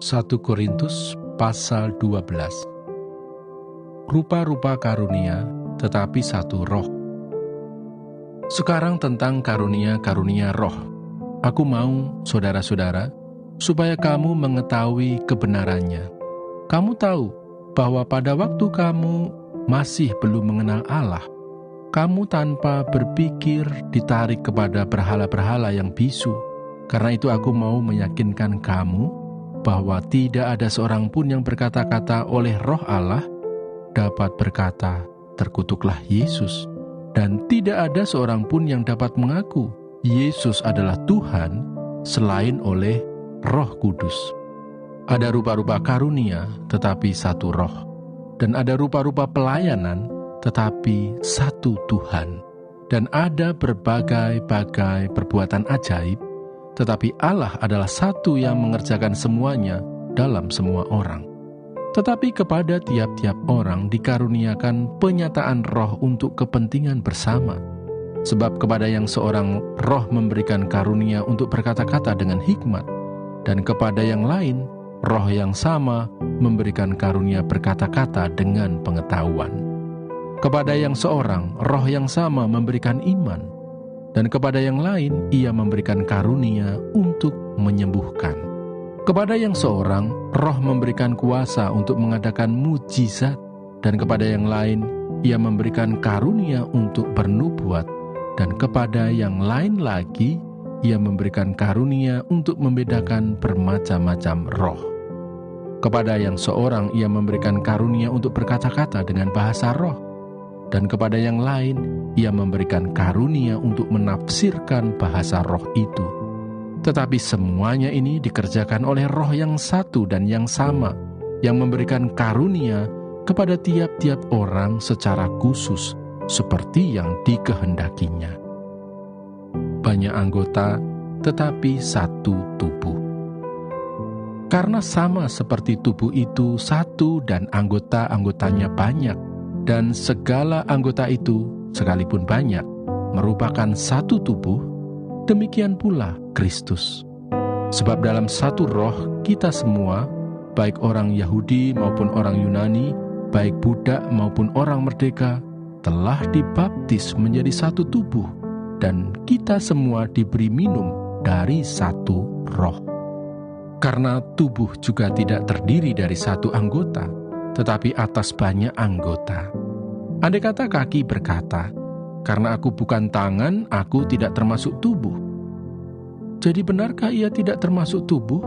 1 Korintus pasal 12. Rupa-rupa karunia, tetapi satu roh. Sekarang tentang karunia-karunia roh. Aku mau, saudara-saudara, supaya kamu mengetahui kebenarannya. Kamu tahu bahwa pada waktu kamu masih belum mengenal Allah, kamu tanpa berpikir ditarik kepada berhala-berhala yang bisu. Karena itu aku mau meyakinkan kamu bahwa tidak ada seorang pun yang berkata-kata oleh Roh Allah dapat berkata, terkutuklah Yesus. Dan tidak ada seorang pun yang dapat mengaku Yesus adalah Tuhan selain oleh Roh Kudus. Ada rupa-rupa karunia tetapi satu roh. Dan ada rupa-rupa pelayanan tetapi satu Tuhan. Dan ada berbagai-bagai perbuatan ajaib, tetapi Allah adalah satu yang mengerjakan semuanya dalam semua orang. Tetapi kepada tiap-tiap orang dikaruniakan penyataan roh untuk kepentingan bersama. Sebab kepada yang seorang roh memberikan karunia untuk berkata-kata dengan hikmat, dan kepada yang lain roh yang sama memberikan karunia berkata-kata dengan pengetahuan. Kepada yang seorang roh yang sama memberikan iman, dan kepada yang lain ia memberikan karunia untuk menyembuhkan. Kepada yang seorang roh memberikan kuasa untuk mengadakan mujizat, dan kepada yang lain ia memberikan karunia untuk bernubuat, dan kepada yang lain lagi ia memberikan karunia untuk membedakan bermacam-macam roh. Kepada yang seorang ia memberikan karunia untuk berkata-kata dengan bahasa roh, dan kepada yang lain ia memberikan karunia untuk menafsirkan bahasa roh itu. Tetapi semuanya ini dikerjakan oleh roh yang satu dan yang sama, yang memberikan karunia kepada tiap-tiap orang secara khusus, seperti yang dikehendakinya. Banyak anggota, tetapi satu tubuh. Karena sama seperti tubuh itu satu dan anggota-anggotanya banyak, dan segala anggota itu, sekalipun banyak, merupakan satu tubuh, demikian pula Kristus. Sebab dalam satu roh kita semua, baik orang Yahudi maupun orang Yunani, baik budak maupun orang merdeka, telah dibaptis menjadi satu tubuh, dan kita semua diberi minum dari satu roh. Karena tubuh juga tidak terdiri dari satu anggota, tetapi atas banyak anggota. Andai kata kaki berkata, karena aku bukan tangan, aku tidak termasuk tubuh. Jadi benarkah ia tidak termasuk tubuh?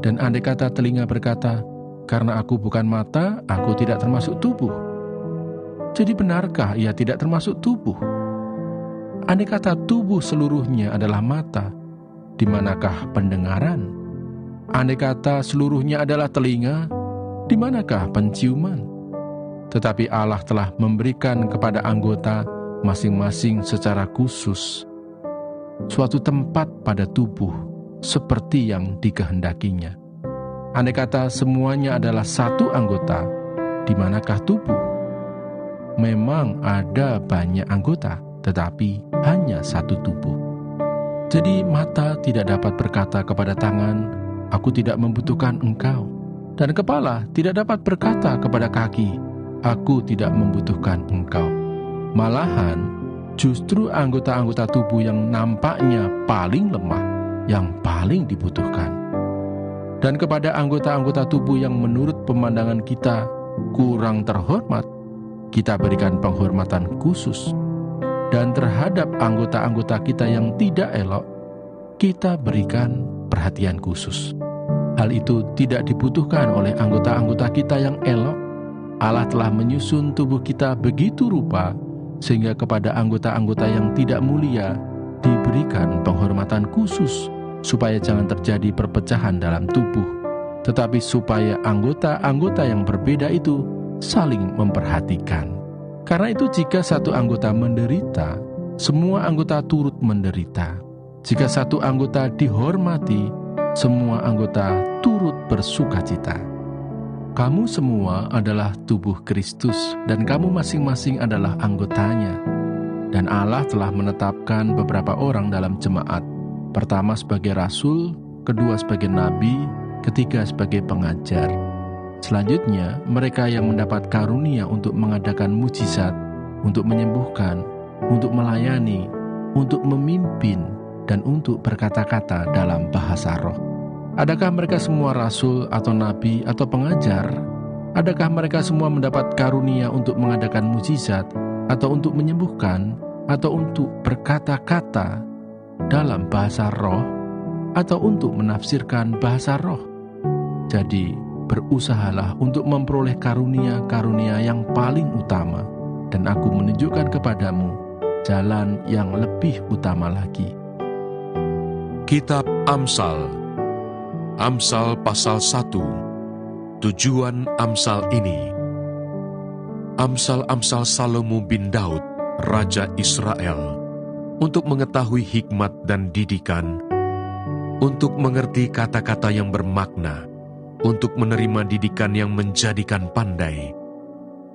Dan andai kata telinga berkata, karena aku bukan mata, aku tidak termasuk tubuh. Jadi benarkah ia tidak termasuk tubuh? Andai kata tubuh seluruhnya adalah mata, di manakah pendengaran? Andai kata seluruhnya adalah telinga, di manakah penciuman? Tetapi Allah telah memberikan kepada anggota masing-masing secara khusus suatu tempat pada tubuh seperti yang dikehendakinya. Andai kata semuanya adalah satu anggota, di manakah tubuh? Memang ada banyak anggota, tetapi hanya satu tubuh. Jadi mata tidak dapat berkata kepada tangan, aku tidak membutuhkan engkau. Dan kepala tidak dapat berkata kepada kaki, aku tidak membutuhkan engkau. Malahan, justru anggota-anggota tubuh yang nampaknya paling lemah, yang paling dibutuhkan. Dan kepada anggota-anggota tubuh yang menurut pemandangan kita kurang terhormat, kita berikan penghormatan khusus. Dan terhadap anggota-anggota kita yang tidak elok, kita berikan perhatian khusus. Hal itu tidak dibutuhkan oleh anggota-anggota kita yang elok. Allah telah menyusun tubuh kita begitu rupa, sehingga kepada anggota-anggota yang tidak mulia diberikan penghormatan khusus, supaya jangan terjadi perpecahan dalam tubuh, tetapi supaya anggota-anggota yang berbeda itu saling memperhatikan. Karena itu jika satu anggota menderita, semua anggota turut menderita. Jika satu anggota dihormati, semua anggota turut bersukacita. Kamu semua adalah tubuh Kristus, dan kamu masing-masing adalah anggotanya. Dan Allah telah menetapkan beberapa orang dalam jemaat, pertama sebagai rasul, kedua sebagai nabi, ketiga sebagai pengajar. Selanjutnya, mereka yang mendapat karunia untuk mengadakan mujizat, untuk menyembuhkan, untuk melayani, untuk memimpin, dan untuk berkata-kata dalam bahasa roh. Adakah mereka semua rasul atau nabi atau pengajar? Adakah mereka semua mendapat karunia untuk mengadakan mujizat, atau untuk menyembuhkan, atau untuk berkata-kata dalam bahasa roh, atau untuk menafsirkan bahasa roh? Jadi, berusahalah untuk memperoleh karunia-karunia yang paling utama, dan aku menunjukkan kepadamu jalan yang lebih utama lagi. Kitab Amsal. Amsal pasal 1. Tujuan Amsal ini. Amsal-amsal Salomo bin Daud, Raja Israel, untuk mengetahui hikmat dan didikan, untuk mengerti kata-kata yang bermakna, untuk menerima didikan yang menjadikan pandai,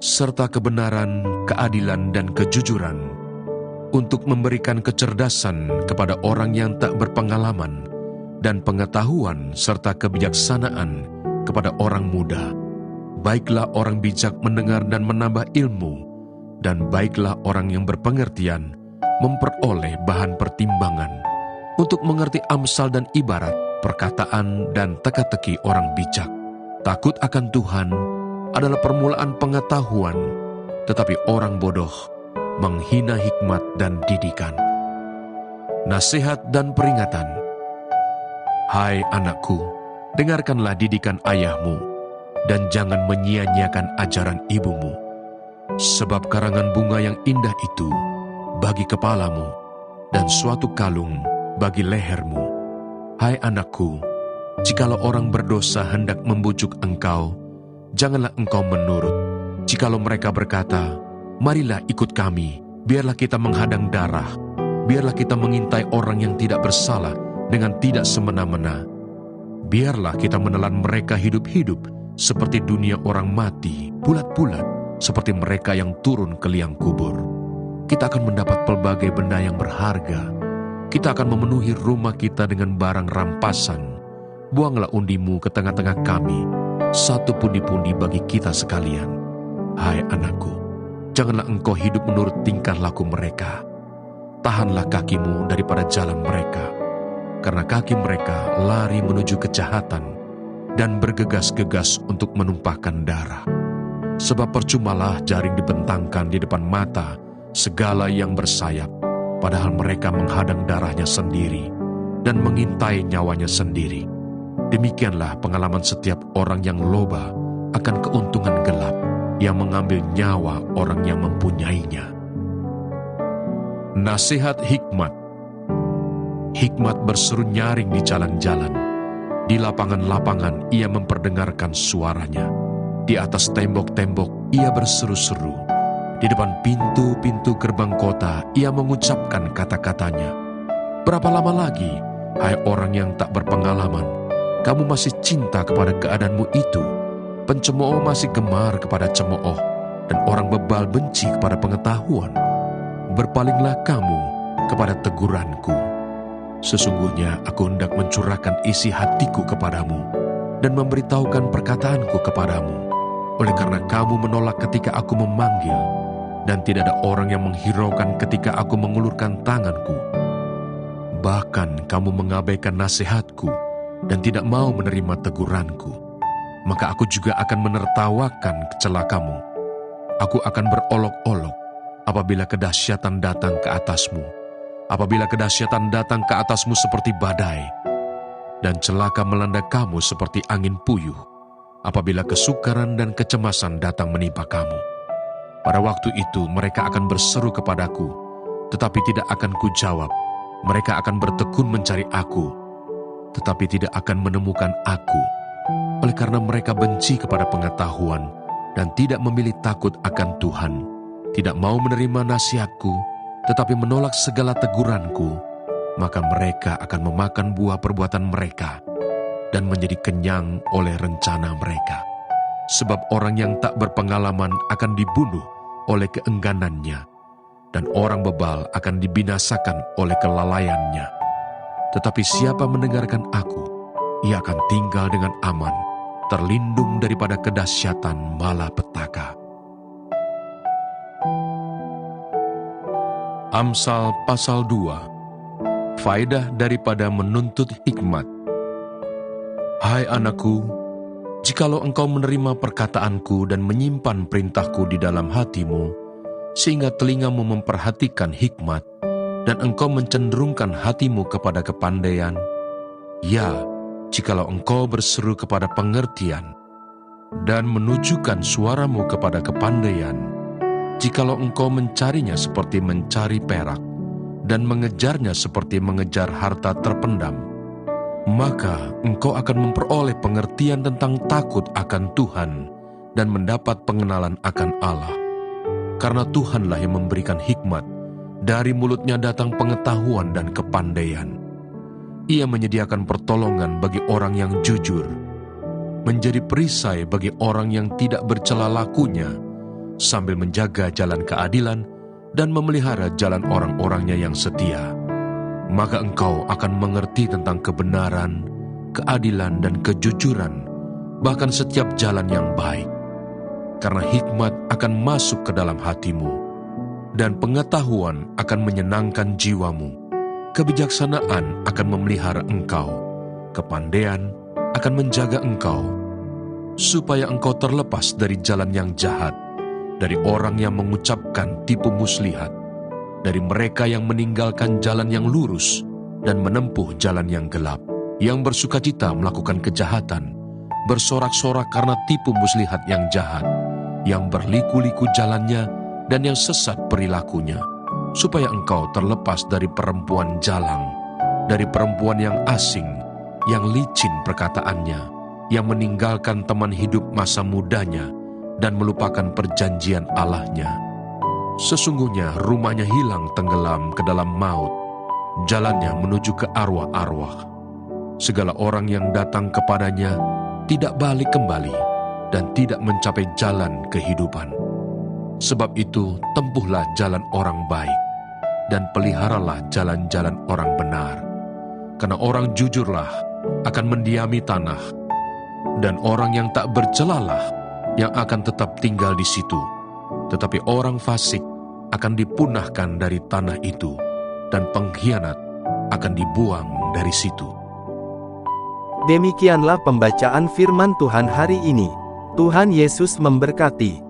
serta kebenaran, keadilan, dan kejujuran, untuk memberikan kecerdasan kepada orang yang tak berpengalaman, dan pengetahuan serta kebijaksanaan kepada orang muda. Baiklah orang bijak mendengar dan menambah ilmu, dan baiklah orang yang berpengertian memperoleh bahan pertimbangan, untuk mengerti amsal dan ibarat, perkataan dan teka-teki orang bijak. Takut akan Tuhan adalah permulaan pengetahuan, tetapi orang bodoh menghina hikmat dan didikan. Nasihat dan peringatan. Hai anakku, dengarkanlah didikan ayahmu, dan jangan menyia-nyiakan ajaran ibumu. Sebab karangan bunga yang indah itu bagi kepalamu, dan suatu kalung bagi lehermu. Hai anakku, jikalau orang berdosa hendak membujuk engkau, janganlah engkau menurut. Jikalau mereka berkata, marilah ikut kami, biarlah kita menghadang darah, biarlah kita mengintai orang yang tidak bersalah dengan tidak semena-mena. Biarlah kita menelan mereka hidup-hidup seperti dunia orang mati, bulat-bulat seperti mereka yang turun ke liang kubur. Kita akan mendapat pelbagai benda yang berharga. Kita akan memenuhi rumah kita dengan barang rampasan. Buanglah undimu ke tengah-tengah kami, satu pundi-pundi bagi kita sekalian. Hai anakku, janganlah engkau hidup menurut tingkah laku mereka. Tahanlah kakimu daripada jalan mereka, karena kaki mereka lari menuju kejahatan dan bergegas-gegas untuk menumpahkan darah. Sebab percumalah jaring dibentangkan di depan mata segala yang bersayap, padahal mereka menghadang darahnya sendiri dan mengintai nyawanya sendiri. Demikianlah pengalaman setiap orang yang loba akan keuntungan gelap, yang mengambil nyawa orang yang mempunyainya. Nasihat hikmat. Hikmat berseru nyaring di jalan-jalan. Di lapangan-lapangan ia memperdengarkan suaranya. Di atas tembok-tembok ia berseru-seru. Di depan pintu-pintu gerbang kota ia mengucapkan kata-katanya. Berapa lama lagi, hai orang yang tak berpengalaman, kamu masih cinta kepada keadaanmu itu? Pencemooh masih gemar kepada cemooh, dan orang bebal benci kepada pengetahuan. Berpalinglah kamu kepada teguranku. Sesungguhnya aku hendak mencurahkan isi hatiku kepadamu, dan memberitahukan perkataanku kepadamu. Oleh karena kamu menolak ketika aku memanggil, dan tidak ada orang yang menghiraukan ketika aku mengulurkan tanganku. Bahkan kamu mengabaikan nasihatku, dan tidak mau menerima teguranku. Maka aku juga akan menertawakan celakamu. Aku akan berolok-olok apabila kedahsyatan datang ke atasmu. Apabila kedahsyatan datang ke atasmu seperti badai, dan celaka melanda kamu seperti angin puyuh, apabila kesukaran dan kecemasan datang menimpa kamu. Pada waktu itu mereka akan berseru kepadaku, tetapi tidak akan kujawab. Mereka akan bertekun mencari aku, tetapi tidak akan menemukan aku. Oleh karena mereka benci kepada pengetahuan dan tidak memilih takut akan Tuhan, tidak mau menerima nasihatku, tetapi menolak segala teguranku, maka mereka akan memakan buah perbuatan mereka dan menjadi kenyang oleh rencana mereka. Sebab orang yang tak berpengalaman akan dibunuh oleh keengganannya, dan orang bebal akan dibinasakan oleh kelalaiannya. Tetapi siapa mendengarkan aku ia akan tinggal dengan aman, terlindung daripada kedahsyatan malapetaka. Amsal pasal 2. Faedah daripada menuntut hikmat. Hai anakku, jikalau engkau menerima perkataanku dan menyimpan perintahku di dalam hatimu, sehingga telingamu memperhatikan hikmat, dan engkau mencenderungkan hatimu kepada kepandaian, ya, jikalau engkau berseru kepada pengertian, dan menunjukkan suaramu kepada kepandaian, jikalau engkau mencarinya seperti mencari perak, dan mengejarnya seperti mengejar harta terpendam, maka engkau akan memperoleh pengertian tentang takut akan Tuhan dan mendapat pengenalan akan Allah. Karena Tuhanlah yang memberikan hikmat, dari mulutnya datang pengetahuan dan kepandaian. Ia menyediakan pertolongan bagi orang yang jujur, menjadi perisai bagi orang yang tidak bercela lakunya, sambil menjaga jalan keadilan dan memelihara jalan orang-orangnya yang setia. Maka engkau akan mengerti tentang kebenaran, keadilan, dan kejujuran, bahkan setiap jalan yang baik. Karena hikmat akan masuk ke dalam hatimu, dan pengetahuan akan menyenangkan jiwamu. Kebijaksanaan akan memelihara engkau, kepandaian akan menjaga engkau, supaya engkau terlepas dari jalan yang jahat, dari orang yang mengucapkan tipu muslihat, dari mereka yang meninggalkan jalan yang lurus dan menempuh jalan yang gelap, yang bersukacita melakukan kejahatan, bersorak-sorak karena tipu muslihat yang jahat, yang berliku-liku jalannya dan yang sesat perilakunya, supaya engkau terlepas dari perempuan jalang, dari perempuan yang asing, yang licin perkataannya, yang meninggalkan teman hidup masa mudanya dan melupakan perjanjian Allahnya. Sesungguhnya rumahnya hilang tenggelam ke dalam maut, jalannya menuju ke arwah-arwah. Segala orang yang datang kepadanya tidak balik kembali dan tidak mencapai jalan kehidupan. Sebab itu tempuhlah jalan orang baik dan peliharalah jalan-jalan orang benar. Karena orang jujurlah akan mendiami tanah, dan orang yang tak bercelalah yang akan tetap tinggal di situ. Tetapi orang fasik akan dipunahkan dari tanah itu, dan pengkhianat akan dibuang dari situ. Demikianlah pembacaan firman Tuhan hari ini. Tuhan Yesus memberkati.